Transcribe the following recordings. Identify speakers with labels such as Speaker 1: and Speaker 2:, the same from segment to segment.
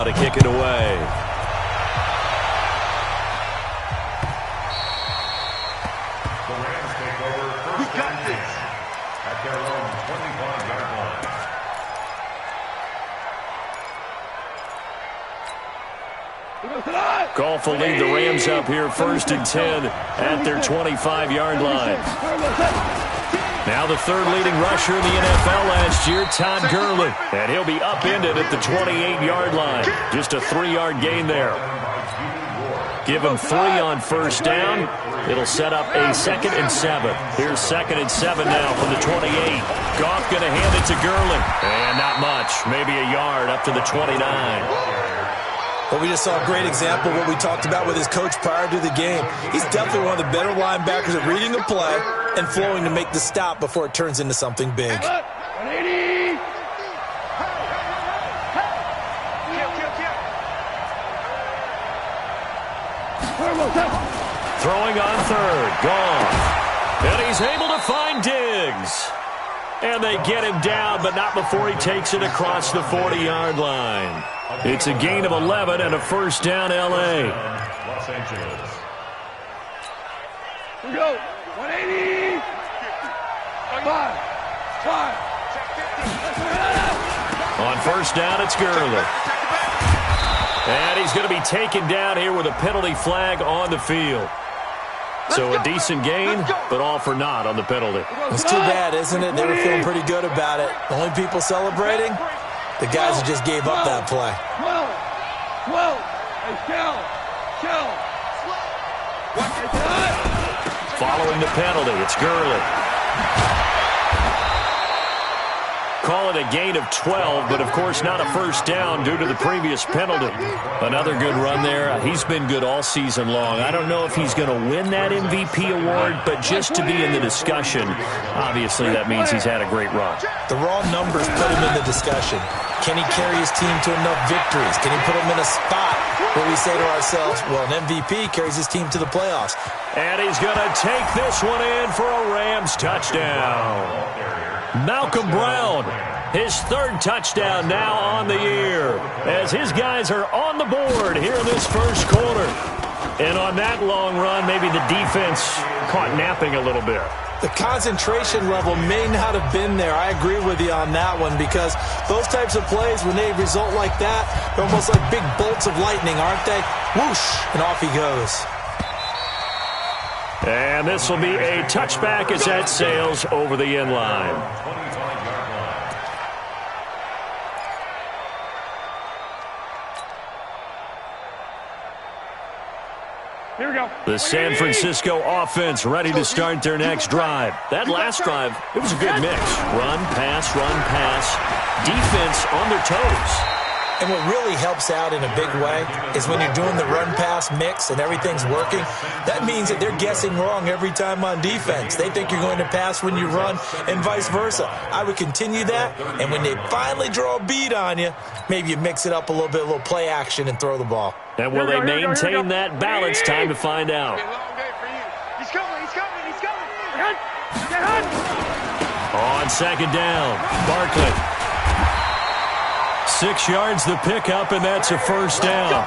Speaker 1: To kick it away.
Speaker 2: The Rams take over first and 10 at their own 25-yard line.
Speaker 1: Goff will lead the Rams up here first and 10 at their 25-yard line. Now the third leading rusher in the NFL last year, Todd Gurley. And he'll be upended at the 28-yard line. Just a 3-yard gain there. Give him 3 on first down. It'll set up a 2nd and 7. Here's 2nd and 7 now from the 28. Goff going to hand it to Gurley. And not much. Maybe a yard up to the 29.
Speaker 3: Well, we just saw a great example of what we talked about with his coach prior to the game. He's definitely one of the better linebackers at reading a play and flowing to make the stop before it turns into something big.
Speaker 1: Throwing on third. Gone. And he's able to find Diggs. And they get him down, but not before he takes it across the 40-yard line. It's a gain of 11 and a first down, L.A.
Speaker 2: Los Angeles.
Speaker 4: Here we go. 180. 5.
Speaker 1: On first down, it's Gurley. And he's going to be taken down here with a penalty flag on the field. So a decent gain, but all for naught on the penalty.
Speaker 3: It's too bad, isn't it? They were feeling pretty good about it. The only people celebrating, the guys who just gave up that play.
Speaker 4: 12. Hey,
Speaker 1: Following the penalty, it's Gurley. Call it a gain of 12, but of course not a first down due to the previous penalty. Another good run there. He's been good all season long. I don't know if he's going to win that MVP award, but just to be in the discussion, obviously that means he's had a great run.
Speaker 3: The raw numbers put him in the discussion. Can he carry his team to enough victories? Can he put them in a spot where we say to ourselves, well, an MVP carries his team to the playoffs?
Speaker 1: And he's going to take this one in for a Rams touchdown. Malcolm Brown, his 3rd touchdown now on the year, as his guys are on the board here in this first quarter. And on that long run, maybe the defense caught napping a little bit.
Speaker 3: The concentration level may not have been there. I agree with you on that one, because those types of plays, when they result like that, they're almost like big bolts of lightning, aren't they? Whoosh, and off he goes.
Speaker 1: And this will be a touchback as that sails over the end line.
Speaker 4: Here we go.
Speaker 1: The San Francisco offense ready to start their next drive. That last drive, it was a good mix. Run, pass, defense on their toes.
Speaker 3: And what really helps out in a big way is when you're doing the run-pass mix and everything's working, that means that they're guessing wrong every time on defense. They think you're going to pass when you run and vice versa. I would continue that, and when they finally draw a beat on you, maybe you mix it up a little bit, a little play action, and throw the ball.
Speaker 1: And will they maintain that balance? Time to find out.
Speaker 4: He's coming.
Speaker 1: On second down, Barkley. 6 yards the pickup, and that's a first down.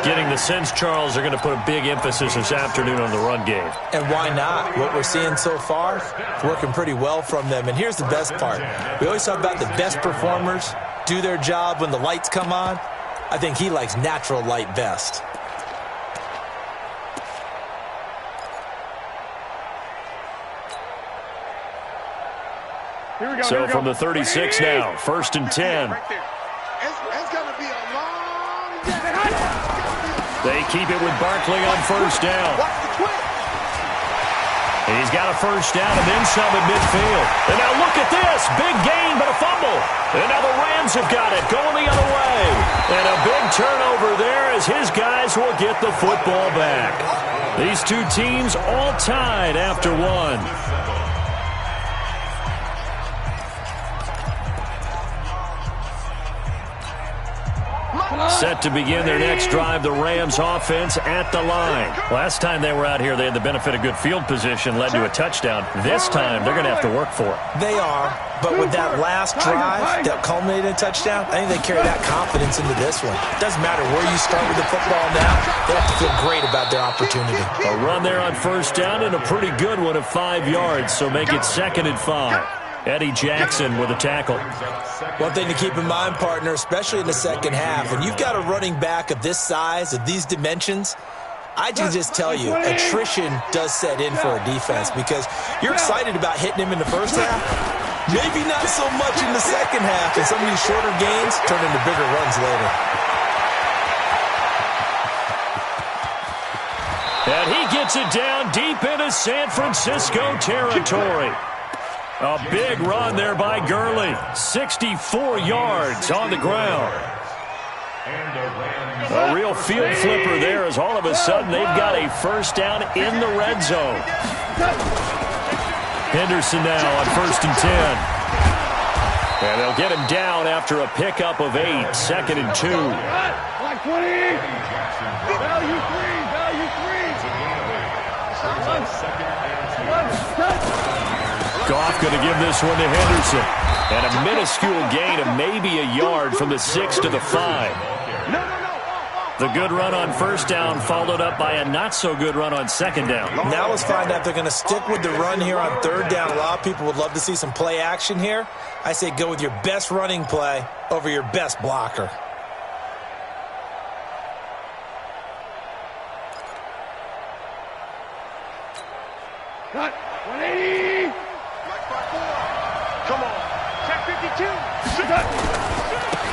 Speaker 1: Getting the sense, Charles, they're going to put a big emphasis this afternoon on the run game.
Speaker 3: And why not? What we're seeing so far, working pretty well from them. And here's the best part. We always talk about the best performers do their job when the lights come on. I think he likes natural light best.
Speaker 4: Here we go.
Speaker 1: So from the 36 now, 1st and 10.
Speaker 4: It's going to be a long day.
Speaker 1: They keep it with Barkley on first down. He's got a first down and then some at midfield. And now look at this. Big gain, but a fumble. And now the Rams have got it, going the other way. And a big turnover there as his guys will get the football back. These two teams all tied after one. Set to begin their next drive, the Rams offense at the line. Last time they were out here, they had the benefit of good field position, led to a touchdown. This time, they're going to have to work for it.
Speaker 3: They are, but with that last drive that culminated in a touchdown, I think they carry that confidence into this one. It doesn't matter where you start with the football now, they have to feel great about their opportunity.
Speaker 1: A run there on first down and a pretty good one of 5 yards, so make it 2nd and 5. Eddie Jackson with a tackle.
Speaker 3: One thing to keep in mind, partner, especially in the second half, when you've got a running back of this size, of these dimensions, I can just tell you, attrition does set in for a defense because you're excited about hitting him in the first half. Maybe not so much in the second half, and some of these shorter gains turn into bigger runs later.
Speaker 1: And he gets it down deep into San Francisco territory. A big run there by Gurley. 64 yards on the ground. A real field flipper there as all of a sudden they've got a first down in the red zone. Henderson now on 1st and 10. And they'll get him down after a pickup of 8. 2nd and 2.
Speaker 4: Value three.
Speaker 1: Goff going to give this one to Henderson. And a minuscule gain of maybe a yard from the 6 to the 5. The good run on first down followed up by a not-so-good run on second down.
Speaker 3: Now let's find out if they're going to stick with the run here on third down. A lot of people would love to see some play action here. I say go with your best running play over your best blocker.
Speaker 4: Cut. 180. Come on. Check 52.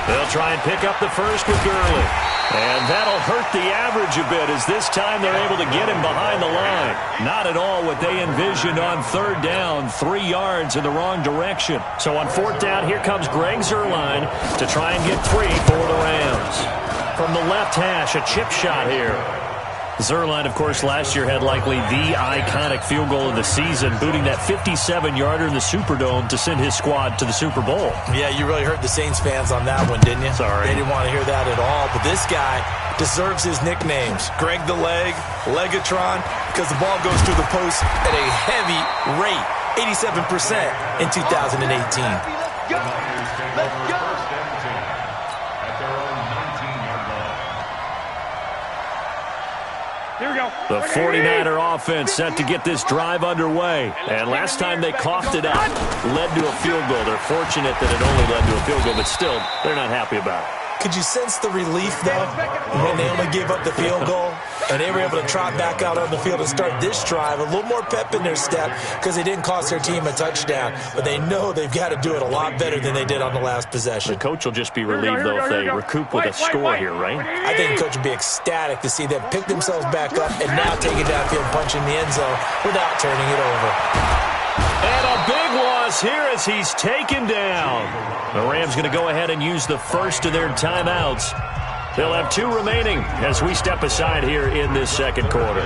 Speaker 1: They'll try and pick up the first with Gurley. And that'll hurt the average a bit as this time they're able to get him behind the line. Not at all what they envisioned on third down. 3 yards in the wrong direction. So on 4th down, here comes Greg Zuerlein to try and get 3 for the Rams. From the left hash, a chip shot here. Zuerlein, of course, last year had likely the iconic field goal of the season, booting that 57-yarder in the Superdome to send his squad to the Super Bowl.
Speaker 3: Yeah, you really hurt the Saints fans on that one, didn't you?
Speaker 1: Sorry.
Speaker 3: They didn't want to hear that at all. But this guy deserves his nicknames. Greg the Leg, Legatron, because the ball goes through the post at a heavy rate, 87% in 2018.
Speaker 4: Let's go. Here we go.
Speaker 1: The 49er offense set to get this drive underway. And last time they coughed it up, led to a field goal. They're fortunate that it only led to a field goal, but still, they're not happy about it.
Speaker 3: Could you sense the relief, though, when they only gave up the field goal and they were able to trot back out on the field and start this drive? A little more pep in their step because they didn't cost their team a touchdown. But they know they've got to do it a lot better than they did on the last possession.
Speaker 1: The coach will just be relieved, though, if they recoup with a score here, right?
Speaker 3: I think the coach would be ecstatic to see them pick themselves back up and now take it downfield and punch in the end zone without turning it over.
Speaker 1: And a big loss here as he's taken down. The Rams going to go ahead and use the first of their timeouts. They'll have 2 remaining as we step aside here in this second quarter.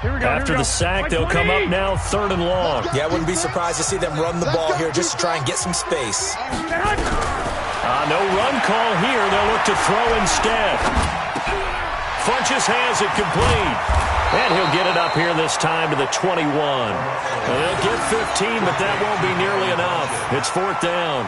Speaker 1: After the sack, they'll come up now 3rd and long.
Speaker 3: Yeah, I wouldn't be surprised to see them run the ball here just to try and get some space.
Speaker 1: No run call here. They'll look to throw instead. Funches has it complete. And he'll get it up here this time to the 21. They'll get 15, but that won't be nearly enough. It's 4th down.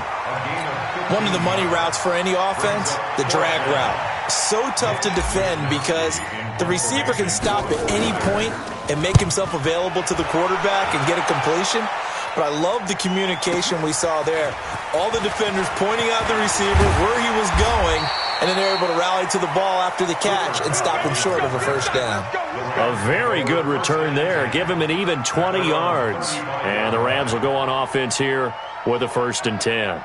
Speaker 3: One of the money routes for any offense, the drag route. So tough to defend because the receiver can stop at any point and make himself available to the quarterback and get a completion. But I love the communication we saw there. All the defenders pointing out the receiver, where he was going, and then they're able to rally to the ball after the catch and stop him short of a first down.
Speaker 1: A very good return there. Give him an even 20 yards. And the Rams will go on offense here with a 1st and 10.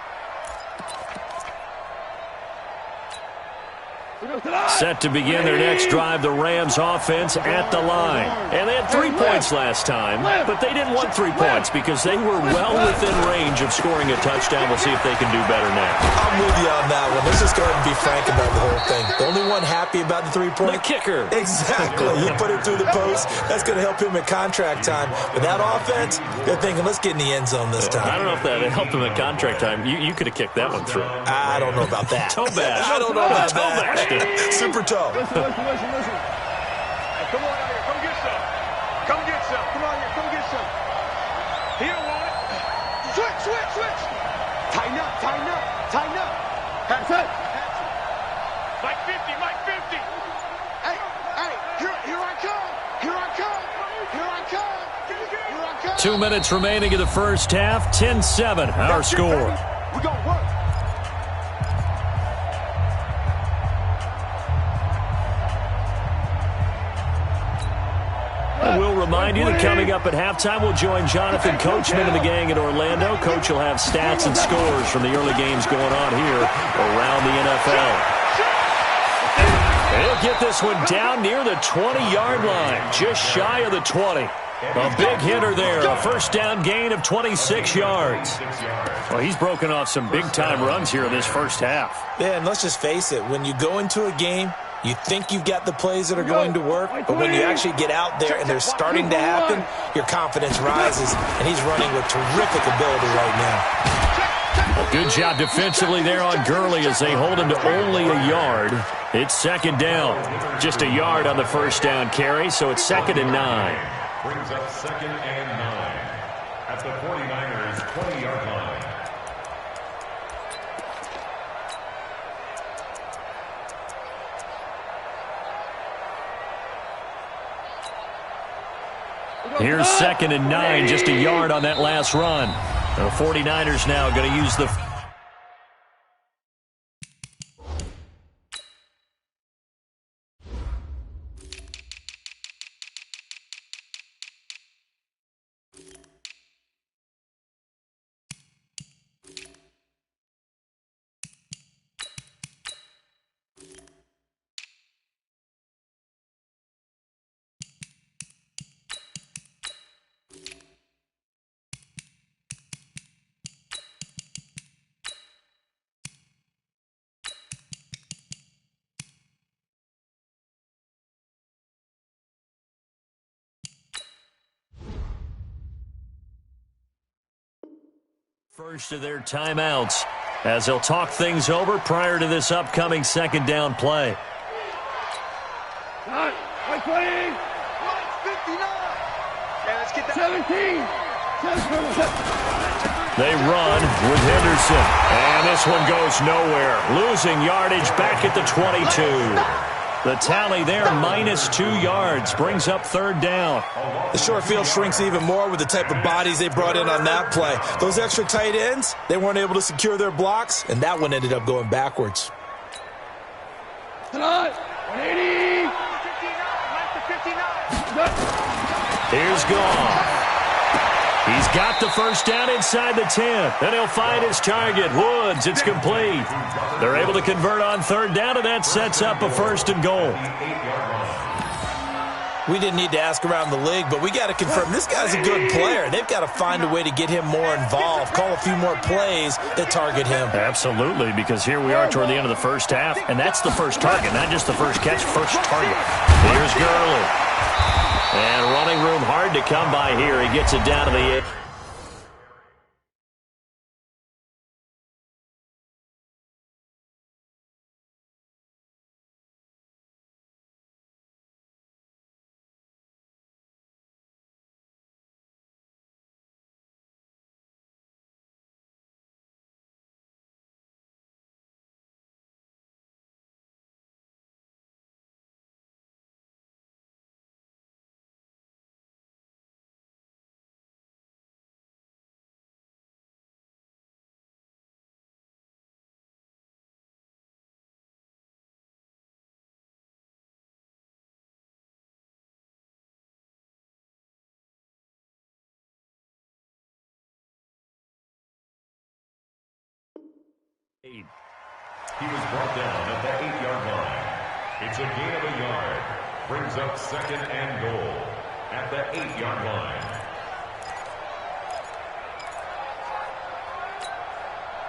Speaker 1: Set to begin their next drive, the Rams offense at the line. And they had 3 points last time, but they didn't want 3 points because they were well within range of scoring a touchdown. We'll see if they can do better now.
Speaker 3: I'm with you on that one. Let's just go ahead and be frank about the whole thing. The only one happy about the three-point?
Speaker 1: The kicker.
Speaker 3: Exactly. He put it through the post. That's going to help him in contract time. But that offense, they're thinking, let's get in the end zone this time.
Speaker 1: I don't know if that helped him at contract time. You could have kicked that one through.
Speaker 3: I don't know about that.
Speaker 1: Toe bash.
Speaker 3: I don't know about
Speaker 1: toe
Speaker 3: that.
Speaker 1: bashed it.
Speaker 3: Super toe.
Speaker 4: Listen. Hey, come on out here. Come get some. Come get some. Come on here. Come get some. He don't want it. Switch. Tighten up. Pass it. Mike 50. Hey, here I come.
Speaker 1: 2 minutes remaining in the first half. 10-7, our score.
Speaker 4: We're going to work.
Speaker 1: We'll remind you that coming up at halftime, we'll join Jonathan Coachman and the gang in Orlando. Coach will have stats and scores from the early games going on here around the NFL. He'll get this one down near the 20-yard line, just shy of the 20. A big hitter there, a first down gain of 26 yards. Well, he's broken off some big-time runs here in this first half.
Speaker 3: Yeah, and let's just face it, when you go into a game, you think you've got the plays that are going to work, but when you actually get out there and they're starting to happen, your confidence rises, and he's running with terrific ability right now.
Speaker 1: Well, good job defensively there on Gurley as they hold him to only a yard. It's second down. Just a yard on the first down carry, so it's 2nd and 9.
Speaker 2: Brings up 2nd and 9 at the 49ers' 20-yard line.
Speaker 1: Here's 2nd and 9, just a yard on that last run. The 49ers now going to use the... First of their timeouts as they'll talk things over prior to this upcoming second down play.
Speaker 4: White 20. 59. Yeah, let's get that. 17.
Speaker 1: They run with Henderson, and this one goes nowhere. Losing yardage back at the 22. The tally there, -2 yards, brings up third down.
Speaker 3: The short field shrinks even more with the type of bodies they brought in on that play. Those extra tight ends, they weren't able to secure their blocks, and that one ended up going backwards.
Speaker 4: 180.
Speaker 1: Here's Goff. He's got the first down inside the 10. Then he'll find his target, Woods. It's complete. They're able to convert on third down, and that sets up a 1st and goal.
Speaker 3: We didn't need to ask around the league, but we got to confirm this guy's a good player. They've got to find a way to get him more involved, call a few more plays that target him.
Speaker 1: Absolutely, because here we are toward the end of the first half, and that's the first target, not just the first catch, first target. Here's Gurley. And running room hard to come by here. He gets it down to the 8.
Speaker 2: He was brought down at the 8-yard line. It's a gain of a yard. Brings up 2nd and goal at the 8-yard line.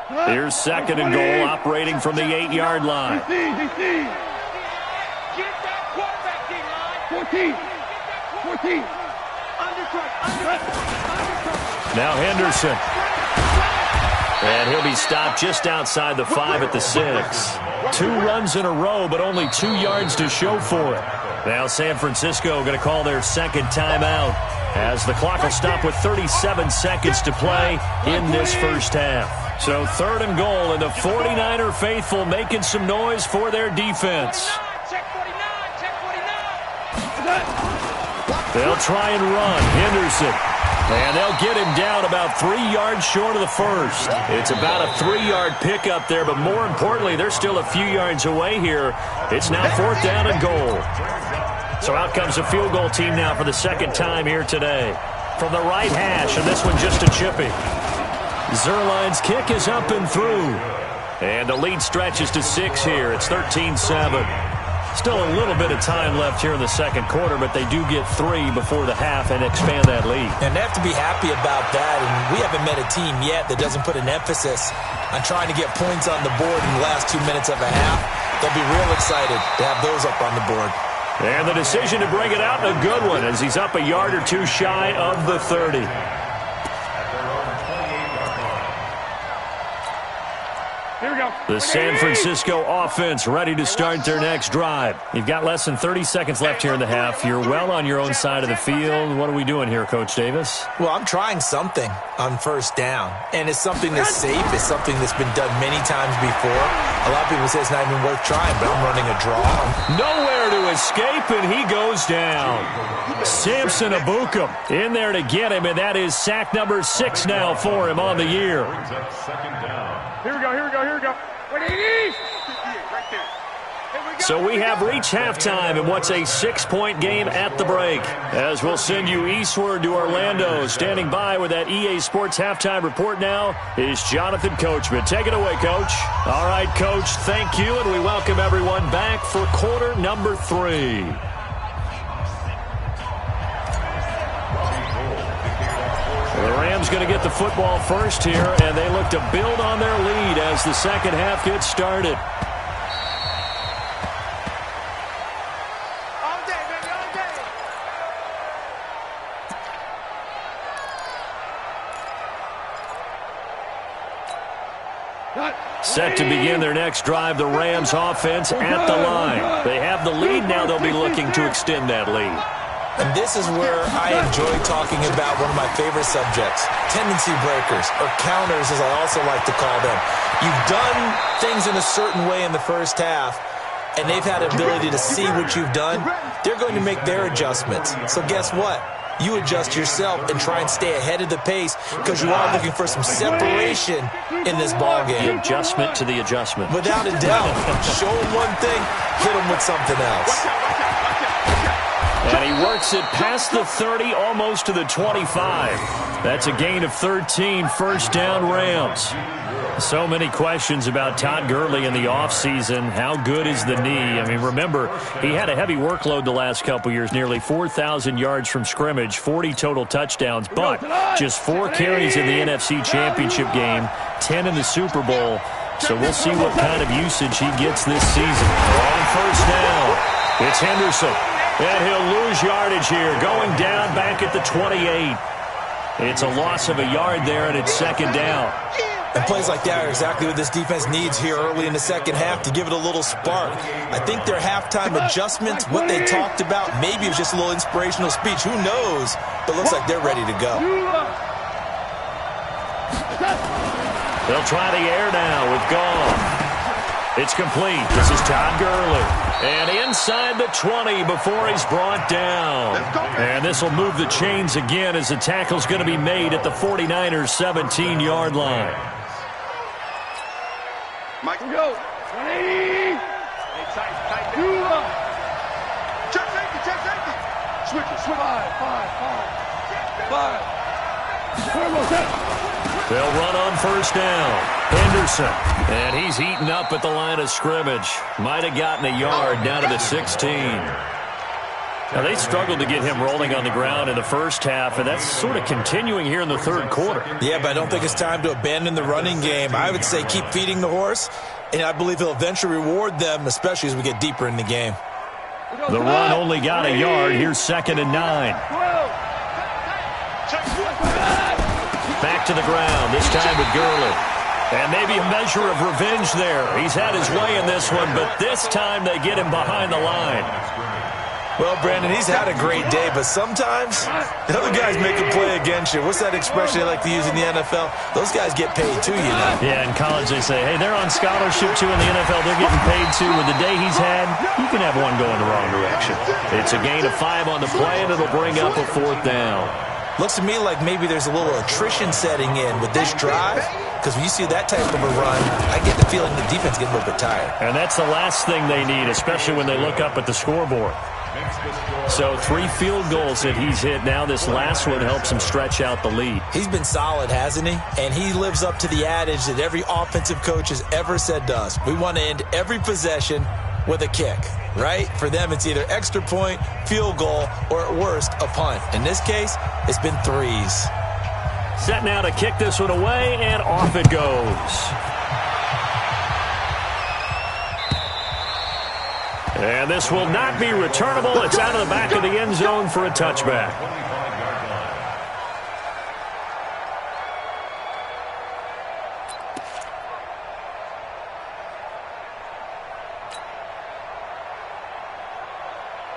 Speaker 1: Here's 2nd and goal, operating from the 8-yard line.
Speaker 4: Get that quarterback, D-line. 14.
Speaker 1: Now Henderson. And he'll be stopped just outside the 5 at the 6. 2 runs in a row, but only 2 yards to show for it. Now San Francisco going to call their 2nd timeout as the clock will stop with 37 seconds to play in this first half. So 3rd and goal, and the 49er faithful making some noise for their defense. They'll try and run. Henderson. And they'll get him down about 3 yards short of the first. It's about a 3-yard pickup there, but more importantly, they're still a few yards away here. It's now 4th down and goal. So out comes the field goal team now for the 2nd time here today. From the right hash, and this one just a chippy. Zuerlein's kick is up and through. And the lead stretches to 6 here. It's 13-7. Still a little bit of time left here in the 2nd quarter, but they do get 3 before the half and expand that lead.
Speaker 3: And they have to be happy about that. And we haven't met a team yet that doesn't put an emphasis on trying to get points on the board in the last 2 minutes of a half. They'll be real excited to have those up on the board.
Speaker 1: And the decision to bring it out, a good one, as he's up a yard or 2 shy of the 30.
Speaker 4: Here we go.
Speaker 1: The San Francisco offense ready to start their next drive. You've got less than 30 seconds left here in the half. You're well on your own side of the field. What are we doing here, Coach Davis?
Speaker 3: Well, I'm trying something on 1st down, and it's something that's safe. It's something that's been done many times before. A lot of people say it's not even worth trying, but I'm running a draw.
Speaker 1: Nowhere to escape, and he goes down. Samson Abukum in there to get him, and that is sack number 6 now for him on the year.
Speaker 4: Here we go.
Speaker 1: So we have reached halftime in what's a 6-point game at the break. As we'll send you eastward to Orlando. Standing by with that EA Sports halftime report now is Jonathan Coachman. Take it away, Coach. All right, Coach, thank you, and we welcome everyone back for quarter number 3. The Rams going to get the football first here, and they look to build on their lead as the 2nd half gets started.
Speaker 4: All day, baby, all day.
Speaker 1: Set to begin their next drive, the Rams offense at the line. They have the lead now. They'll be looking to extend that lead.
Speaker 3: And this is where I enjoy talking about one of my favorite subjects, tendency breakers, or counters as I also like to call them. You've done things in a certain way in the first half, and they've had an ability to see what you've done. They're going to make their adjustments. So guess what? You adjust yourself and try and stay ahead of the pace because you are looking for some separation in this ballgame.
Speaker 1: The adjustment to the adjustment.
Speaker 3: Without a doubt. Show them one thing, hit them with something else.
Speaker 1: And he works it past the 30, almost to the 25. That's a gain of 13, 1st down Rams. So many questions about Todd Gurley in the offseason. How good is the knee? I mean, remember, he had a heavy workload the last couple years, nearly 4,000 yards from scrimmage, 40 total touchdowns, but just 4 carries in the NFC Championship game, 10 in the Super Bowl. So we'll see what kind of usage he gets this season. On 1st down, it's Henderson. And he'll lose yardage here, going down back at the 28. It's a loss of a yard there, and it's 2nd down.
Speaker 3: And plays like that are exactly what this defense needs here early in the 2nd half to give it a little spark. I think their halftime adjustments, what they talked about, maybe it was just a little inspirational speech. Who knows? But looks like they're ready to go.
Speaker 1: They'll try the air now with Goff. It's complete. This is Todd Gurley. And inside the 20 before he's brought down. And this will move the chains again as the tackle's going to be made at the 49ers' 17-yard line.
Speaker 4: Mike, go. 180. Hey, tight. Check safety. Switch it. 5.
Speaker 1: They'll run on 1st down. Henderson. And he's heating up at the line of scrimmage. Might have gotten a yard down to the 16. Now, they struggled to get him rolling on the ground in the first half, and that's sort of continuing here in the third quarter.
Speaker 3: Yeah, but I don't think it's time to abandon the running game. I would say keep feeding the horse, and I believe he'll eventually reward them, especially as we get deeper in the game.
Speaker 1: The run only got a yard. Here's 2nd and 9. Back to the ground, this time with Gurley. And maybe a measure of revenge there. He's had his way in this one, but this time they get him behind the line.
Speaker 3: Well, Brandon, he's had a great day, but sometimes the other guys make a play against you. What's that expression they like to use in the NFL? Those guys get paid too, you know.
Speaker 1: Yeah, in college they say, hey, they're on scholarship too. In the NFL, they're getting paid too. With the day he's had, you can have one going the wrong direction. It's a gain of 5 on the play, and it'll bring up a 4th down.
Speaker 3: Looks to me like maybe there's a little attrition setting in with this drive, because when you see that type of a run, I get the feeling the defense getting a little bit tired.
Speaker 1: And that's the last thing they need, especially when they look up at the scoreboard. So 3 field goals that he's hit now. This last one helps him stretch out the lead.
Speaker 3: He's been solid, hasn't he? And he lives up to the adage that every offensive coach has ever said to us. We want to end every possession with a kick, right? For them, it's either extra point, field goal, or at worst, a punt. In this case, it's been 3s.
Speaker 1: Set now to kick this one away, and off it goes. And this will not be returnable. It's out of the back of the end zone for a touchback.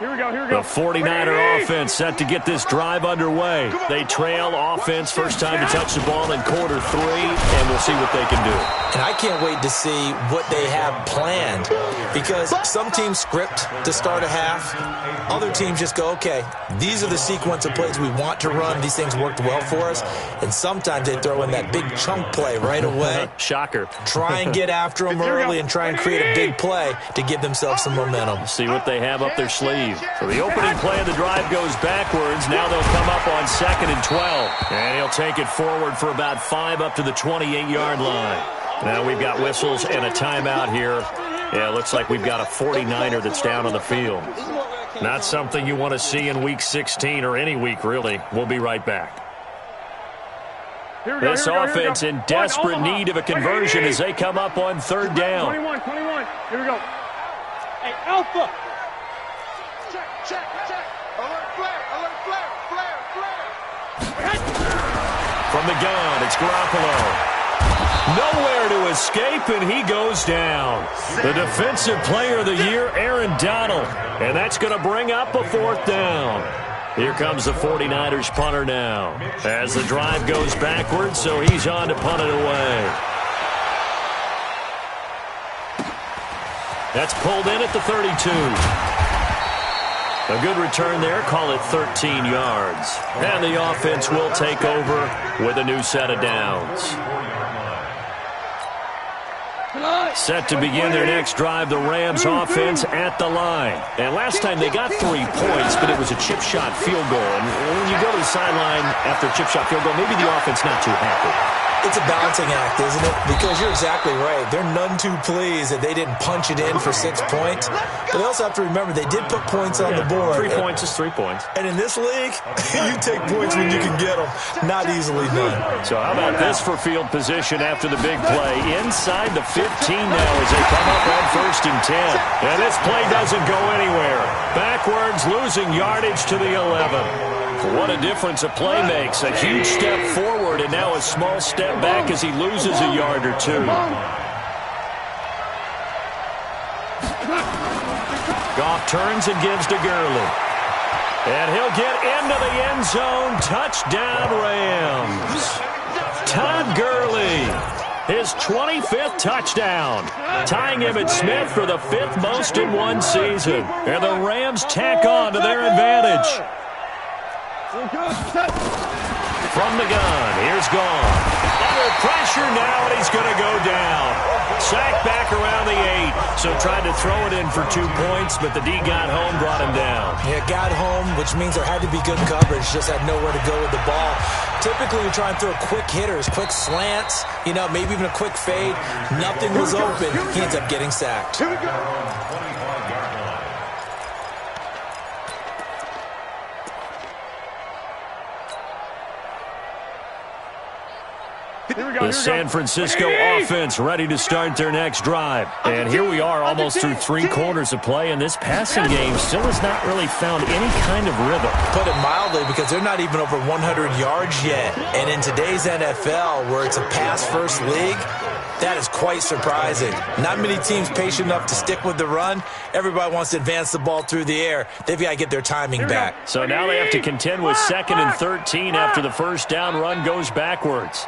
Speaker 1: The 49er offense set to get this drive underway. They trail offense first time to touch the ball in quarter 3, and we'll see what they can do.
Speaker 3: And I can't wait to see what they have planned, because some teams script to start a half. Other teams just go, okay, these are the sequence of plays we want to run. These things worked well for us. And sometimes they throw in that big chunk play right away.
Speaker 1: Shocker.
Speaker 3: Try and get after them early and try and create a big play to give themselves some momentum.
Speaker 1: See what they have up their sleeve. So the opening play of the drive goes backwards. Now they'll come up on 2nd and 12. And he'll take it forward for about 5 up to the 28-yard line. Now we've got whistles and a timeout here. Yeah, it looks like we've got a 49er that's down on the field. Not something you want to see in Week 16 or any week, really. We'll be right back. This offense in desperate need of a conversion as they come up on 3rd down.
Speaker 4: 21. Here we go. Hey, Alpha. Check. Alert flare.
Speaker 1: From the gun, it's Garoppolo. Nowhere to escape, and he goes down. The defensive player of the year, Aaron Donald. And that's going to bring up a 4th down. Here comes the 49ers punter now. As the drive goes backwards, so he's on to punt it away. That's pulled in at the 32. A good return there, call it 13 yards. And the offense will take over with a new set of downs. Set to begin their next drive, the Rams offense at the line. And last time they got 3 points, but it was a chip shot field goal. And when you go to the sideline after a chip shot field goal, maybe the offense not too happy.
Speaker 3: It's a balancing act, isn't it? Because you're exactly right. They're none too pleased that they didn't punch it in for 6 points. But they also have to remember they did put points on the board.
Speaker 1: 3 points is 3 points.
Speaker 3: And in this league, you take points when you can get them. Not easily done.
Speaker 1: So how about this for field position after the big play? Inside the 15 now as they come up on 1st and 10. And this play doesn't go anywhere. Backwards, losing yardage to the 11. What a difference a play makes. A huge step forward and now a small step back as he loses a yard or 2. Goff turns and gives to Gurley. And he'll get into the end zone. Touchdown, Rams. Todd Gurley, his 25th touchdown, tying him at Smith for the 5th most in one season. And the Rams tack on to their advantage. From the gun, here's Gone. Under pressure now, and he's going to go down. Sacked back around the 8. So tried to throw it in for 2 points, but the D got home, brought him down.
Speaker 3: Yeah, got home, which means there had to be good coverage. Just had nowhere to go with the ball. Typically, you're trying to throw quick hitters, quick slants, maybe even a quick fade. Nothing was open. He ends up getting sacked.
Speaker 1: The San Francisco offense ready to start their next drive. And here we are almost through 3 quarters of play, and this passing game still has not really found any kind of rhythm.
Speaker 3: Put it mildly, because they're not even over 100 yards yet. And in today's NFL, where it's a pass-first league, that is quite surprising. Not many teams patient enough to stick with the run. Everybody wants to advance the ball through the air. They've got to get their timing back.
Speaker 1: So now they have to contend with 2nd and 13 after the first down run goes backwards.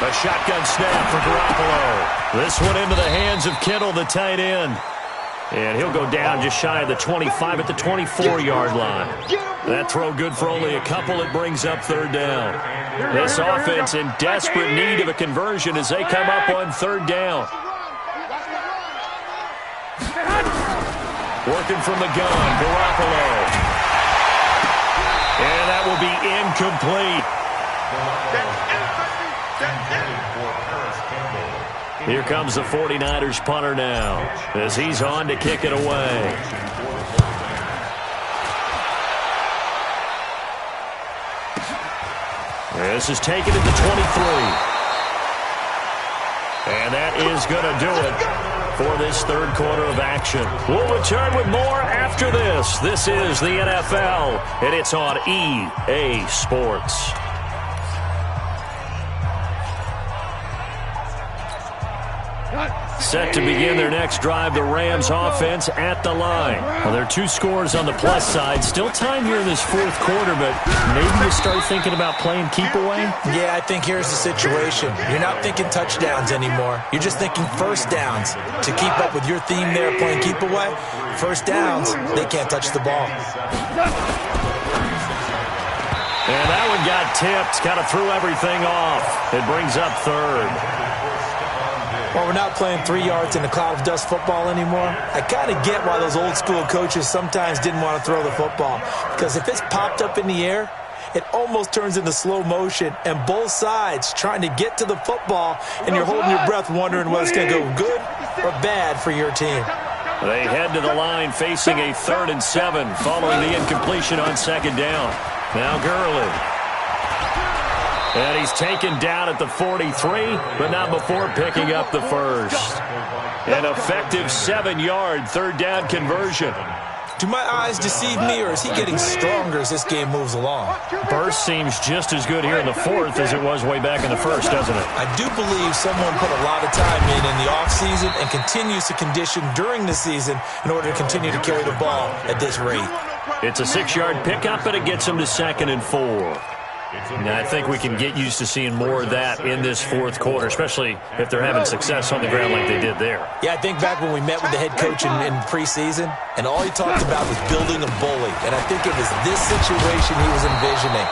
Speaker 1: A shotgun snap for Garoppolo. This one into the hands of Kittle, the tight end. And he'll go down just shy of the 25 at the 24-yard line. That throw good for only a couple. It brings up 3rd down. This offense in desperate need of a conversion as they come up on 3rd down. Working from the gun, Garoppolo. And that will be incomplete. Here comes the 49ers punter now as he's on to kick it away. This is taken at the 23. And that is going to do it for this 3rd quarter of action. We'll return with more after this. This is the NFL, and it's on EA Sports. Set to begin their next drive, the Rams offense at the line. Well, there are 2 scores on the plus side. Still time here in this 4th quarter, but maybe you start thinking about playing keep away?
Speaker 3: Yeah, I think here's the situation. You're not thinking touchdowns anymore. You're just thinking first downs. To keep up with your theme there, playing keep away, first downs, they can't touch the ball.
Speaker 1: And that one got tipped, kind of threw everything off. It brings up 3rd.
Speaker 3: Well, we're not playing 3 yards in a cloud of dust football anymore. I kind of get why those old school coaches sometimes didn't want to throw the football. Because if it's popped up in the air, it almost turns into slow motion. And both sides trying to get to the football, and you're holding your breath wondering whether it's going to go good or bad for your team.
Speaker 1: They head to the line facing a 3rd and 7 following the incompletion on 2nd down. Now Gurley. And he's taken down at the 43, but not before picking up the first. An effective 7-yard 3rd down conversion.
Speaker 3: Do my eyes deceive me, or is he getting stronger as this game moves along?
Speaker 1: Burst seems just as good here in the 4th as it was way back in the 1st, doesn't it?
Speaker 3: I do believe someone put a lot of time in the offseason and continues to condition during the season in order to continue to carry the ball at this rate.
Speaker 1: It's a 6-yard pickup, and it gets him to 2nd and 4. Now, I think we can get used to seeing more of that in this 4th quarter, especially if they're having success on the ground like they did there.
Speaker 3: Yeah, I think back when we met with the head coach in preseason, and all he talked about was building a bully. And I think it was this situation he was envisioning.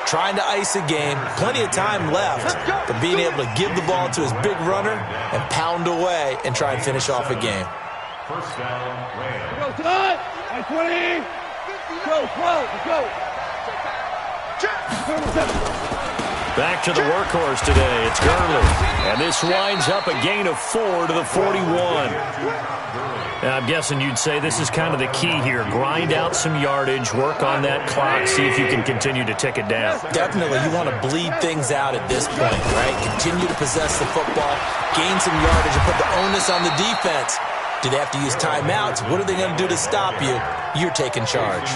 Speaker 3: Trying to ice a game, plenty of time left, but being able to give the ball to his big runner and pound away and try and finish off a game.
Speaker 2: First down, Rams.
Speaker 4: Go, Todd! 20! Go, go!
Speaker 1: Back to the workhorse today. It's Gurley. And this winds up a gain of 4 to the 41. Now, I'm guessing you'd say this is kind of the key here. Grind out some yardage, work on that clock, see if you can continue to tick it down.
Speaker 3: Definitely. You want to bleed things out at this point, right? Continue to possess the football, gain some yardage, and put the onus on the defense. Do they have to use timeouts? What are they going to do to stop you? You're taking charge.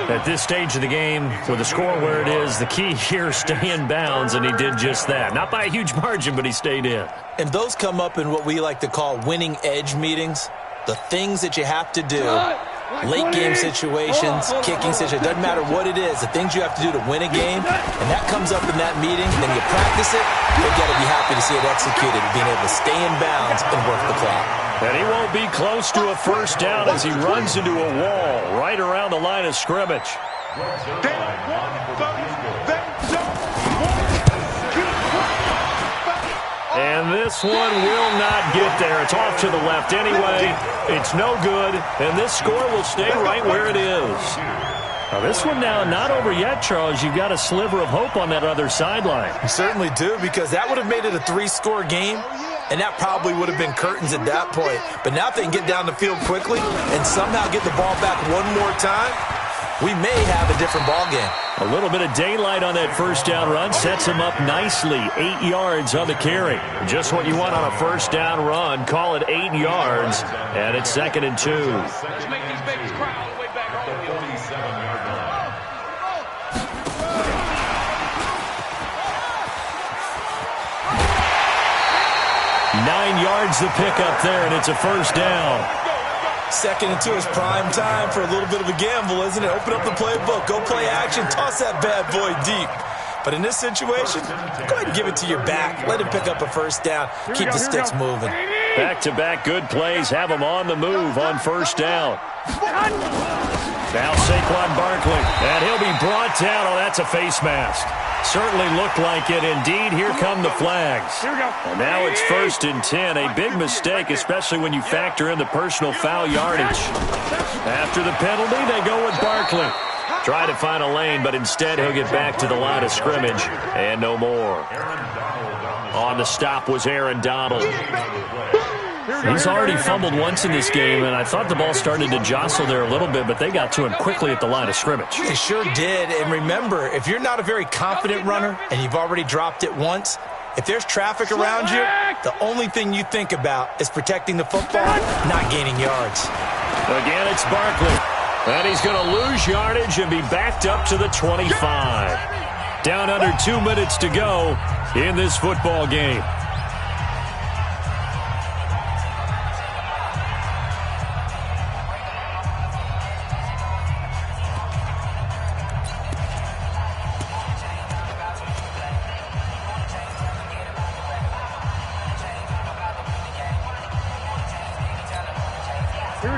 Speaker 1: At this stage of the game, with the score where it is, the key here is stay in bounds, and he did just that. Not by a huge margin, but he stayed in.
Speaker 3: And those come up in what we like to call winning edge meetings. The things that you have to do, late game situations, kicking situations, doesn't matter what it is, the things you have to do to win a game, and that comes up in that meeting, then you practice it, you've got to be happy to see it executed, being able to stay in bounds and work the clock.
Speaker 1: And he won't be close to a first down as he runs into a wall right around the line of scrimmage. And this one will not get there. It's off to the left anyway. It's no good, and this score will stay right where it is. Now this one now not over yet, Charles. You've got a sliver of hope on that other sideline.
Speaker 3: You certainly do, because that would have made it a 3-score game. And that probably would have been curtains at that point. But now if they can get down the field quickly and somehow get the ball back one more time, we may have a different ball game.
Speaker 1: A little bit of daylight on that first down run sets him up nicely. 8 yards on the carry. Just what you want on a first down run. Call it 8 yards, and it's 2nd and 2.
Speaker 4: Let's make these babies cry all the way back home.
Speaker 2: 47-yard line.
Speaker 1: 9 yards the pickup there, and it's a first down.
Speaker 3: 2nd and 2 is prime time for a little bit of a gamble, isn't it? Open up the playbook, go play action, toss that bad boy deep. But in this situation, go ahead and give it to your back. Let him pick up a first down. Keep the sticks moving.
Speaker 1: Back-to-back good plays have him on the move on first down. Now Saquon Barkley, and he'll be brought down. Oh, that's a face mask. Certainly looked like it. Indeed, here come the flags. And now it's 1st and 10. A big mistake, especially when you factor in the personal foul yardage. After the penalty, they go with Barkley. Try to find a lane, but instead he'll get back to the line of scrimmage. And no more. On the stop was Aaron Donald. He's already fumbled once in this game, and I thought the ball started to jostle there a little bit, but they got to him quickly at the line of scrimmage.
Speaker 3: They sure did. And remember, if you're not a very confident runner and you've already dropped it once, if there's traffic around you, the only thing you think about is protecting the football, not gaining yards.
Speaker 1: Again, it's Barkley. And he's going to lose yardage and be backed up to the 25. Down under 2 minutes to go in this football game.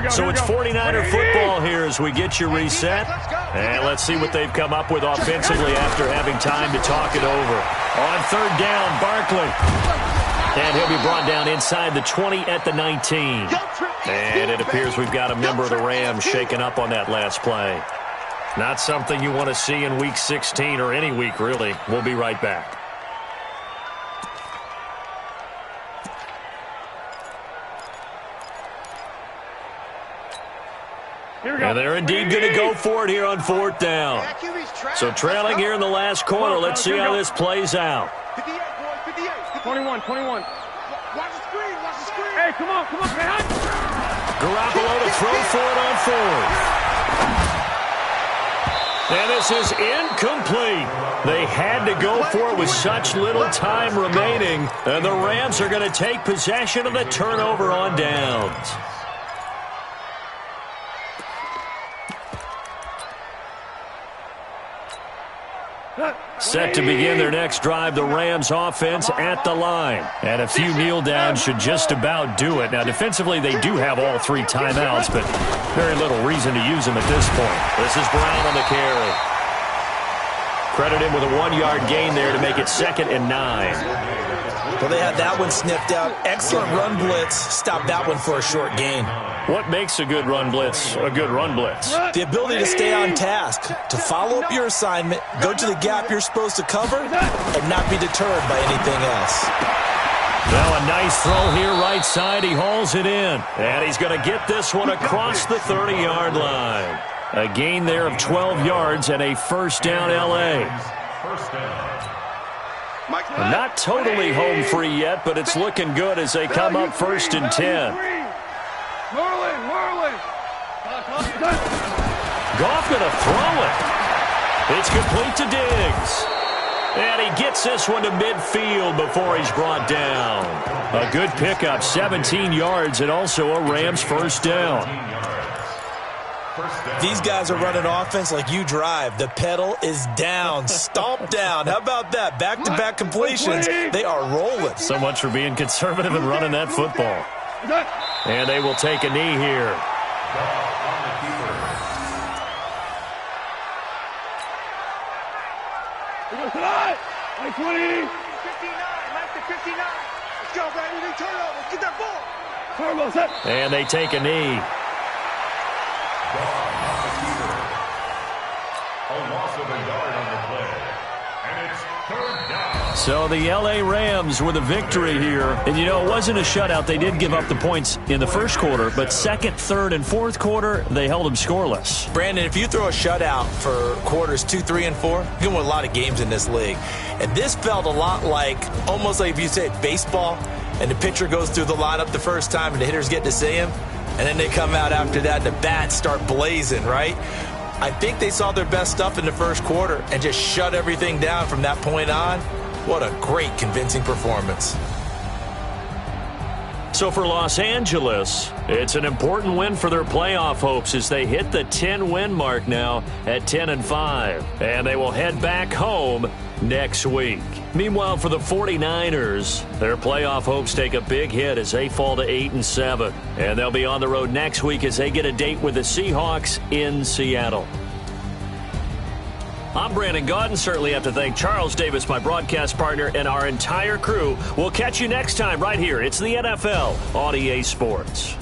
Speaker 1: So it's 49er football here as we get you reset. And let's see what they've come up with offensively after having time to talk it over. On 3rd down, Barkley. And he'll be brought down inside the 20 at the 19. And it appears we've got a member of the Rams shaken up on that last play. Not something you want to see in Week 16 or any week, really. We'll be right back. And they're indeed going to go for it here on 4th down. So trailing here in the last quarter. Let's see how this plays out.
Speaker 4: 21. Watch the screen. Hey, come on.
Speaker 1: Garoppolo to throw for it on 4th. And this is incomplete. They had to go for it with such little time remaining. And the Rams are going to take possession of the turnover on downs. Set to begin their next drive, the Rams offense at the line. And a few kneel downs should just about do it. Now, defensively, they do have all 3 timeouts, but very little reason to use them at this point. This is Brown on the carry. Credit him with a 1-yard gain there to make it 2nd and 9.
Speaker 3: Well, they had that one sniffed out. Excellent run blitz. Stopped that one for a short gain.
Speaker 1: What makes a good run blitz a good run blitz?
Speaker 3: The ability to stay on task, to follow up your assignment, go to the gap you're supposed to cover, and not be deterred by anything else.
Speaker 1: Now a nice throw here right side. He hauls it in. And he's going to get this one across the 30-yard line. A gain there of 12 yards and a first down L.A. Not totally home free yet, but it's looking good as they come up 1st and 10. Goff going to throw it. It's complete to Diggs. And he gets this one to midfield before he's brought down. A good pickup, 17 yards, and also a Rams first down.
Speaker 3: These guys are running offense like you drive. The pedal is down, stomp down. How about that? Back-to-back completions. They are rolling.
Speaker 1: So much for being conservative and running that football. And they will take a knee here.
Speaker 4: Like 20. 59, Mike to 59. Let's go, baby. Turnover. Get that ball.
Speaker 1: And they take a knee.
Speaker 2: A loss of a yard on the play. And it's 3rd down.
Speaker 1: So the L.A. Rams with a victory here. And, it wasn't a shutout. They did give up the points in the first quarter, but second, third, and fourth quarter, they held them scoreless.
Speaker 3: Brandon, if you throw a shutout for quarters 2, 3, and 4, you can win a lot of games in this league. And this felt a lot like, almost like if you said baseball, and the pitcher goes through the lineup the first time and the hitters get to see him, and then they come out after that and the bats start blazing, right? I think they saw their best stuff in the first quarter and just shut everything down from that point on. What a great, convincing performance.
Speaker 1: So for Los Angeles, it's an important win for their playoff hopes as they hit the 10-win mark now at 10-5. And they will head back home next week. Meanwhile, for the 49ers, their playoff hopes take a big hit as they fall to 8-7. And they'll be on the road next week as they get a date with the Seahawks in Seattle. I'm Brandon Gaudin. Certainly have to thank Charles Davis, my broadcast partner, and our entire crew. We'll catch you next time right here. It's the NFL on EA Sports.